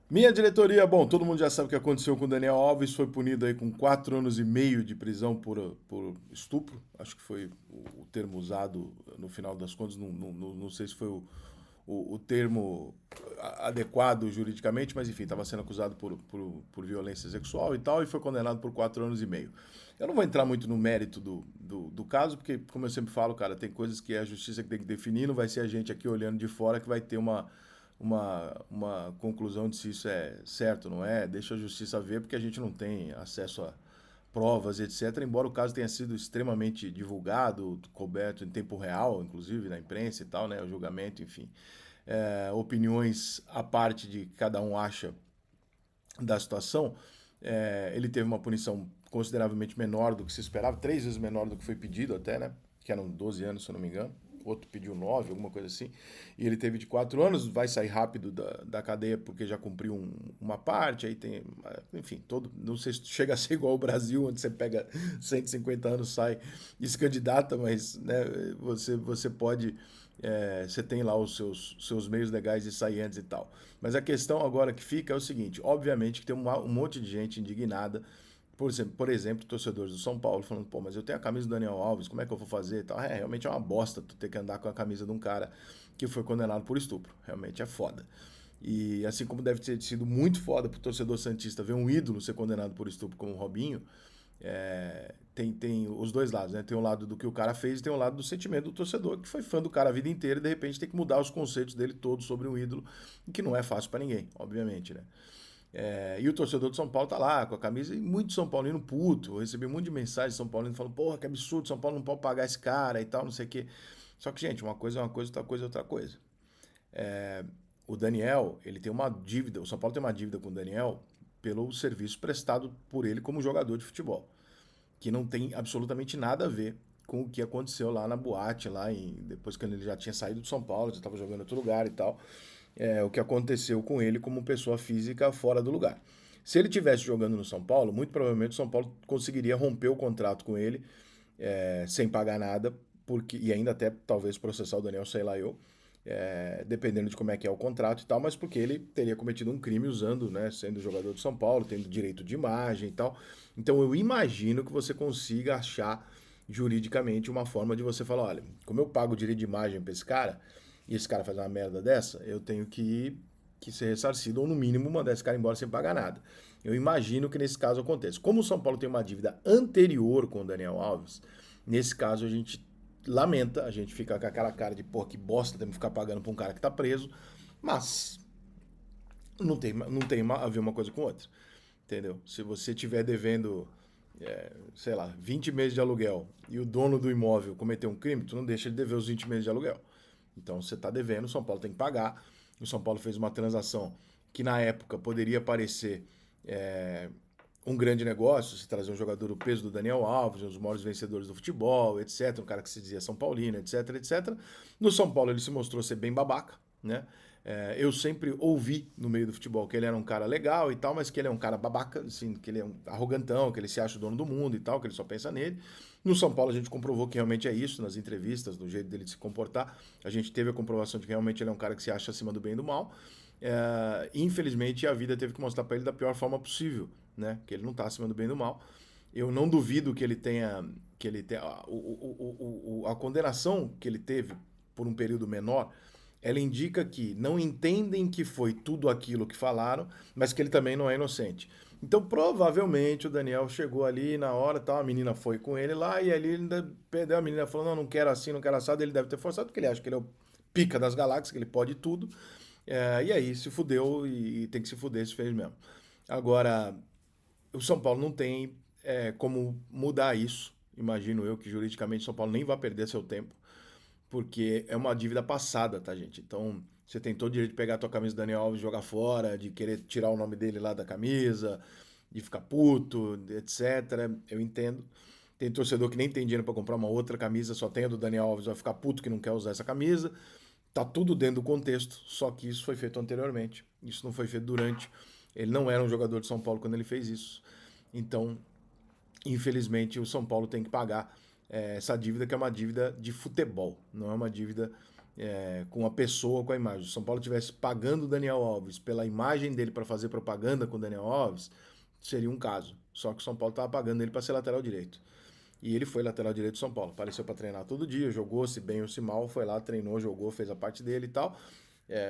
Minha diretoria, bom, todo mundo já sabe o que aconteceu com o Daniel Alves, foi punido aí com 4 anos e meio de prisão por estupro, acho que foi o termo usado no final das contas, não sei se foi o termo adequado juridicamente, mas enfim, estava sendo acusado por violência sexual e tal, e foi condenado por 4 anos e meio. Eu não vou entrar muito no mérito do caso, porque, como eu sempre falo, cara, tem coisas que é a justiça que tem que definir, não vai ser a gente aqui olhando de fora que vai ter uma conclusão de se isso é certo ou não é, deixa a justiça ver, porque a gente não tem acesso a provas, etc. Embora o caso tenha sido extremamente divulgado, coberto em tempo real, inclusive na imprensa e tal, né, o julgamento, enfim. Opiniões à parte de que cada um acha da situação, ele teve uma punição consideravelmente menor do que se esperava, 3 vezes menor do que foi pedido até, né? Que eram 12 anos, se eu não me engano. Outro pediu 9, alguma coisa assim. E ele teve de 4 anos, vai sair rápido da cadeia porque já cumpriu uma parte, aí tem, enfim, todo, não sei se chega a ser igual ao Brasil, onde você pega 150 anos, sai e se candidata, mas né, você pode você tem lá os seus meios legais de sair antes e tal. Mas a questão agora que fica é o seguinte: obviamente que tem um monte de gente indignada, por exemplo, torcedores do São Paulo falando, pô, mas eu tenho a camisa do Daniel Alves, como é que eu vou fazer e tal? Realmente é uma bosta tu ter que andar com a camisa de um cara que foi condenado por estupro. Realmente é foda. E assim como deve ter sido muito foda pro torcedor santista ver um ídolo ser condenado por estupro como o Robinho, tem os dois lados, né? Tem o lado do que o cara fez e tem o lado do sentimento do torcedor, que foi fã do cara a vida inteira e de repente tem que mudar os conceitos dele todos sobre um ídolo, que não é fácil para ninguém, obviamente, né? E o torcedor de São Paulo tá lá com a camisa e muito São Paulino puto. Eu recebi um monte de mensagem de São Paulino falando, porra, que absurdo, São Paulo não pode pagar esse cara e tal, não sei o quê. Só que, gente, uma coisa é uma coisa, outra coisa é outra coisa. O Daniel, ele tem uma dívida, o São Paulo tem uma dívida com o Daniel pelo serviço prestado por ele como jogador de futebol, que não tem absolutamente nada a ver com o que aconteceu lá na boate, depois que ele já tinha saído de São Paulo, já estava jogando em outro lugar e tal. O que aconteceu com ele como pessoa física fora do lugar. Se ele tivesse jogando no São Paulo, muito provavelmente o São Paulo conseguiria romper o contrato com ele sem pagar nada, e ainda até talvez processar o Daniel, sei lá eu, dependendo de como é que é o contrato e tal, mas porque ele teria cometido um crime usando, né, sendo jogador de São Paulo, tendo direito de imagem e tal. Então eu imagino que você consiga achar juridicamente uma forma de você falar, olha, como eu pago o direito de imagem para esse cara, e esse cara faz uma merda dessa, eu tenho que ser ressarcido, ou no mínimo mandar esse cara embora sem pagar nada. Eu imagino que nesse caso aconteça. Como o São Paulo tem uma dívida anterior com o Daniel Alves, nesse caso a gente lamenta, a gente fica com aquela cara de, pô, que bosta, temos que ficar pagando pra um cara que tá preso, mas não tem a ver uma coisa com outra, entendeu? Se você tiver devendo, sei lá, 20 meses de aluguel e o dono do imóvel cometeu um crime, tu não deixa de dever os 20 meses de aluguel. Então você está devendo, o São Paulo tem que pagar. O São Paulo fez uma transação que na época poderia parecer é, um grande negócio, se trazer um jogador do peso do Daniel Alves, um dos maiores vencedores do futebol, etc. Um cara que se dizia São Paulino, etc, etc. No São Paulo ele se mostrou ser bem babaca, né? Eu sempre ouvi no meio do futebol que ele era um cara legal e tal, mas que ele é um cara babaca, assim, que ele é um arrogantão, que ele se acha o dono do mundo e tal, que ele só pensa nele. No São Paulo a gente comprovou que realmente é isso, nas entrevistas, no jeito dele de se comportar. A gente teve a comprovação de que realmente ele é um cara que se acha acima do bem e do mal. Infelizmente a vida teve que mostrar para ele da pior forma possível, né? Que ele não está acima do bem e do mal. Eu não duvido que ele tenha a condenação que ele teve por um período menor, ela indica que não entendem que foi tudo aquilo que falaram, mas que ele também não é inocente. Então, provavelmente o Daniel chegou ali na hora, tal, a menina foi com ele lá e ali ele ainda perdeu a menina falando, não, não quero assim, não quero assado, ele deve ter forçado porque ele acha que ele é o pica das galáxias, que ele pode tudo. E aí se fudeu e tem que se fuder, se fez mesmo. Agora, o São Paulo não tem como mudar isso. Imagino eu que juridicamente o São Paulo nem vai perder seu tempo, porque é uma dívida passada, tá, gente? Então, você tem todo o direito de pegar a tua camisa do Daniel Alves e jogar fora, de querer tirar o nome dele lá da camisa, de ficar puto, etc. Eu entendo. Tem torcedor que nem tem dinheiro para comprar uma outra camisa, só tem a do Daniel Alves, vai ficar puto que não quer usar essa camisa. Tá tudo dentro do contexto, só que isso foi feito anteriormente. Isso não foi feito durante. Ele não era um jogador de São Paulo quando ele fez isso. Então, infelizmente, o São Paulo tem que pagar essa dívida, que é uma dívida de futebol, não é uma dívida com a pessoa, com a imagem. Se o São Paulo estivesse pagando o Daniel Alves pela imagem dele para fazer propaganda com o Daniel Alves, seria um caso. Só que o São Paulo estava pagando ele para ser lateral direito. E ele foi lateral direito do São Paulo. Apareceu para treinar todo dia, jogou, se bem ou se mal, foi lá, treinou, jogou, fez a parte dele e tal.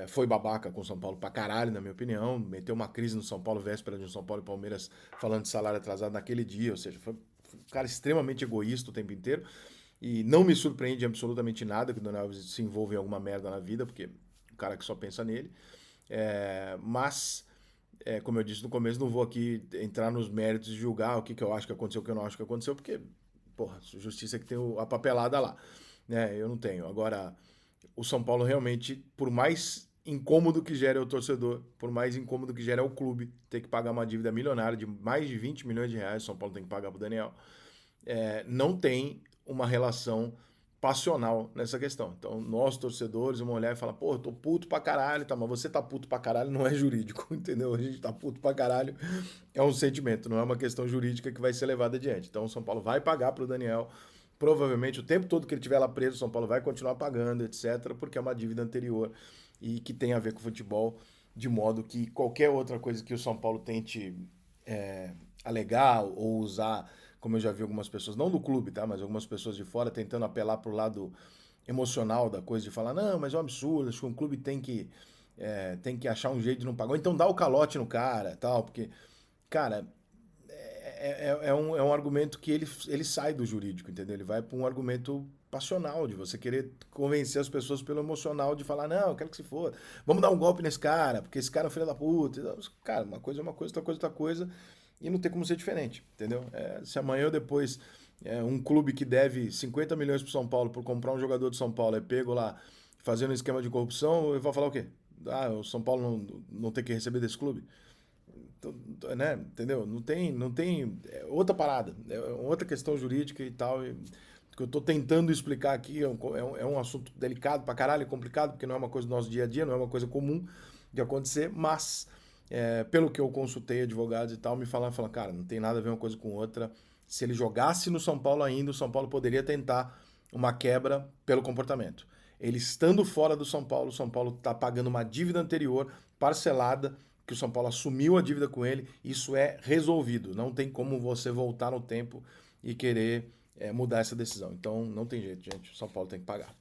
Foi babaca com o São Paulo pra caralho, na minha opinião. Meteu uma crise no São Paulo, véspera de um São Paulo e Palmeiras, falando de salário atrasado naquele dia. Ou seja, foi um cara extremamente egoísta o tempo inteiro. E não me surpreende absolutamente nada que o Daniel Alves se envolva em alguma merda na vida, porque o cara que só pensa nele. Mas, como eu disse no começo, não vou aqui entrar nos méritos e julgar o que, que eu acho que aconteceu, o que eu não acho que aconteceu, porque, porra, justiça que tem a papelada lá. Né? Eu não tenho. Agora, o São Paulo realmente, por mais incômodo que gere ao torcedor, por mais incômodo que gere ao clube, ter que pagar uma dívida milionária de mais de 20 milhões de reais, o São Paulo tem que pagar pro Daniel, não tem uma relação passional nessa questão. Então, nós torcedores, uma olhar e falar, pô, eu tô puto pra caralho, tá, mas você tá puto pra caralho não é jurídico, entendeu? A gente tá puto pra caralho, é um sentimento, não é uma questão jurídica que vai ser levada adiante. Então, o São Paulo vai pagar pro Daniel, provavelmente o tempo todo que ele estiver lá preso, o São Paulo vai continuar pagando, etc., porque é uma dívida anterior e que tem a ver com o futebol, de modo que qualquer outra coisa que o São Paulo tente alegar ou usar, como eu já vi algumas pessoas, não do clube, tá? Mas algumas pessoas de fora tentando apelar pro lado emocional da coisa, de falar, não, mas é um absurdo, acho que um clube tem que achar um jeito de não pagar. Ou então dá o calote no cara, tal, porque, cara, é um argumento que ele sai do jurídico, entendeu? Ele vai para um argumento passional, de você querer convencer as pessoas pelo emocional, de falar, não, eu quero que se for, vamos dar um golpe nesse cara, porque esse cara é um filho da puta. Cara, uma coisa é uma coisa, outra coisa é outra coisa, e não tem como ser diferente, entendeu? Se amanhã ou depois um clube que deve 50 milhões pro São Paulo por comprar um jogador do São Paulo é pego lá fazendo um esquema de corrupção, eu vou falar o quê? Ah, o São Paulo não tem que receber desse clube? Né? Entendeu? Não tem outra parada, outra questão jurídica e tal. Que eu tô tentando explicar aqui é um assunto delicado pra caralho, complicado, porque não é uma coisa do nosso dia a dia, não é uma coisa comum de acontecer, mas pelo que eu consultei advogados e tal, me falaram, cara, não tem nada a ver uma coisa com outra. Se ele jogasse no São Paulo ainda, o São Paulo poderia tentar uma quebra pelo comportamento. Ele estando fora do São Paulo, o São Paulo está pagando uma dívida anterior, parcelada, que o São Paulo assumiu a dívida com ele, isso é resolvido. Não tem como você voltar no tempo e querer mudar essa decisão. Então não tem jeito, gente. O São Paulo tem que pagar.